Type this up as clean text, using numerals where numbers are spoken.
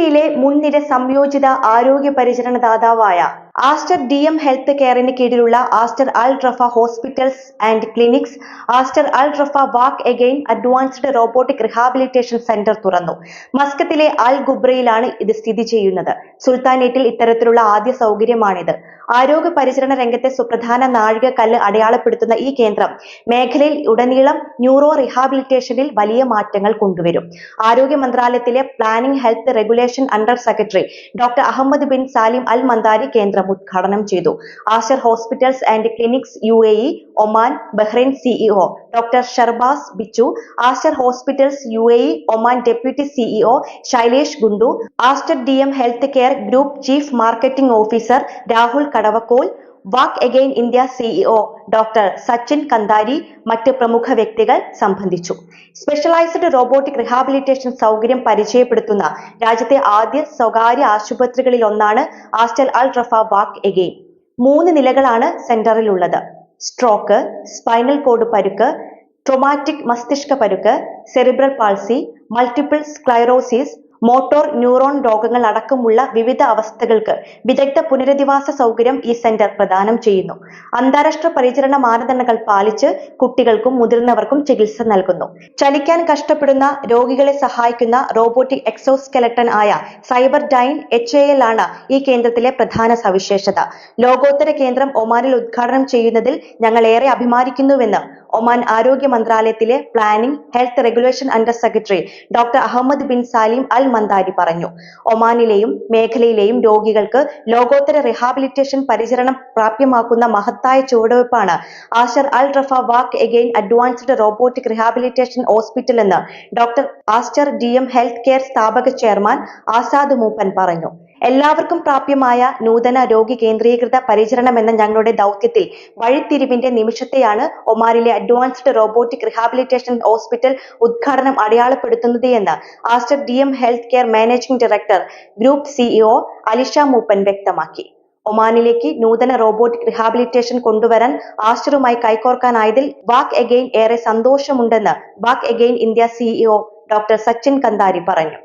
GCCയിലെ മുൻനിര സംയോജിത ആരോഗ്യ പരിചരണ ദാതാവായ ആസ്റ്റർ DM ഹെൽത്ത് കെയറിന് കീഴിലുള്ള Aster Al Raffah hospitals and clinics, Aster Al Rafah walk again advanced robotic rehabilitation centre തുറന്നു. മസ്കത്തിലെ അൽ ഗുബ്രയിലാണ് ഇത് സ്ഥിതി ചെയ്യുന്നത്. സുൽത്താനേറ്റിൽ ഇത്തരത്തിലുള്ള ആദ്യ സൗകര്യമാണിത്. ആരോഗ്യ പരിചരണ രംഗത്തെ സുപ്രധാന നാഴികക്കല്ല് അടയാളപ്പെടുത്തുന്ന ഈ കേന്ദ്രം മേഖലയിൽ ഉടനീളം ന്യൂറോ റിഹാബിലിറ്റേഷനിൽ വലിയ മാറ്റങ്ങൾ കൊണ്ടുവരും. ആരോഗ്യ മന്ത്രാലയത്തിലെ planning health regulation under secretary doctor Ahmed bin Salim Al Mandhari കേന്ദ്രം ഉദ്ഘാടനം ചെയ്തു. Aster hospitals and clinics UAE, Oman, Bahrain CEO doctor Sharbaz Bichu, Aster hospitals UAE, Oman deputy CEO Shailesh Gundu, Aster DM health care group chief marketing officer Rahul Kadavakkol, walk again India CEO doctor Sachin Kanthari, മറ്റ് പ്രമുഖ വ്യക്തികൾ സംബന്ധിച്ചു. Specialised robotic rehabilitation സൗകര്യം പരിചയപ്പെടുത്തുന്ന രാജ്യത്തെ ആദ്യ സ്വകാര്യ ആശുപത്രികളിലൊന്നാണ് Aster Al Rafah walk again. 3 നിലകളാണ് സെന്ററിലുള്ളത്. സ്ട്രോക്ക്, സ്പൈനൽ കോഡ് പരുക്ക്, ട്രോമാറ്റിക് മസ്തിഷ്ക പരുക്ക്, cerebral palsy, multiple sclerosis, motor neuron രോഗങ്ങൾ അടക്കമുള്ള വിവിധ അവസ്ഥകൾക്ക് വിദഗ്ധ പുനരധിവാസ സൗകര്യം ഈ സെന്റർ പ്രദാനം ചെയ്യുന്നു. അന്താരാഷ്ട്ര പരിചരണ മാനദണ്ഡങ്ങൾ പാലിച്ച് കുട്ടികൾക്കും മുതിർന്നവർക്കും ചികിത്സ നൽകുന്നു. ചലിക്കാൻ കഷ്ടപ്പെടുന്ന രോഗികളെ സഹായിക്കുന്ന റോബോട്ടിക് എക്സോസ്കെലട്ടൺ ആയ സൈബർഡൈൻ HAL ആണ് ഈ കേന്ദ്രത്തിലെ പ്രധാന സവിശേഷത. ലോകോത്തര കേന്ദ്രം ഒമാനിൽ ഉദ്ഘാടനം ചെയ്യുന്നതിൽ ഞങ്ങൾ ഏറെ അഭിമാനിക്കുന്നുവെന്ന് ഒമാൻ ആരോഗ്യ മന്ത്രാലയത്തിലെ planning health regulation under secretary doctor Ahmed bin Salim Al Mandhari പറഞ്ഞു. ഒമാനിലെയും മേഖലയിലെയും രോഗികൾക്ക് ലോകോത്തര റിഹാബിലിറ്റേഷൻ പരിചരണം പ്രാപ്യമാക്കുന്ന മഹത്തായ ചുവടുവയ്പ്പാണ് Aster Al Rafah walk again advanced robotic rehabilitation hospital എന്ന് doctor Aster DM health care സ്ഥാപക ചെയർമാൻ ആസാദ് മൂപ്പൻ പറഞ്ഞു. എല്ലാവർക്കും പ്രാപ്യമായ നൂതന രോഗി കേന്ദ്രീകൃത പരിചരണം എന്ന ഞങ്ങളുടെ ദൗത്യത്തിൽ വഴിത്തിരിവിന്റെ നിമിഷത്തെയാണ് ഒമാനിലെ അഡ്വാൻസ്ഡ് റോബോട്ടിക് റിഹാബിലിറ്റേഷൻ ഹോസ്പിറ്റൽ ഉദ്ഘാടനം അടയാളപ്പെടുത്തുന്നത് എന്ന് Aster DM health care managing director group CEO Alisha Moopen വ്യക്തമാക്കി. ഒമാനിലേക്ക് നൂതന റോബോട്ടിക് റിഹാബിലിറ്റേഷൻ കൊണ്ടുവരാൻ ആസ്റ്ററുമായി കൈകോർക്കാനായതിൽ വാക്ക് എഗെയിൻ ഏറെ സന്തോഷമുണ്ടെന്ന് walk again India CEO doctor Sachin Kanthari പറഞ്ഞു.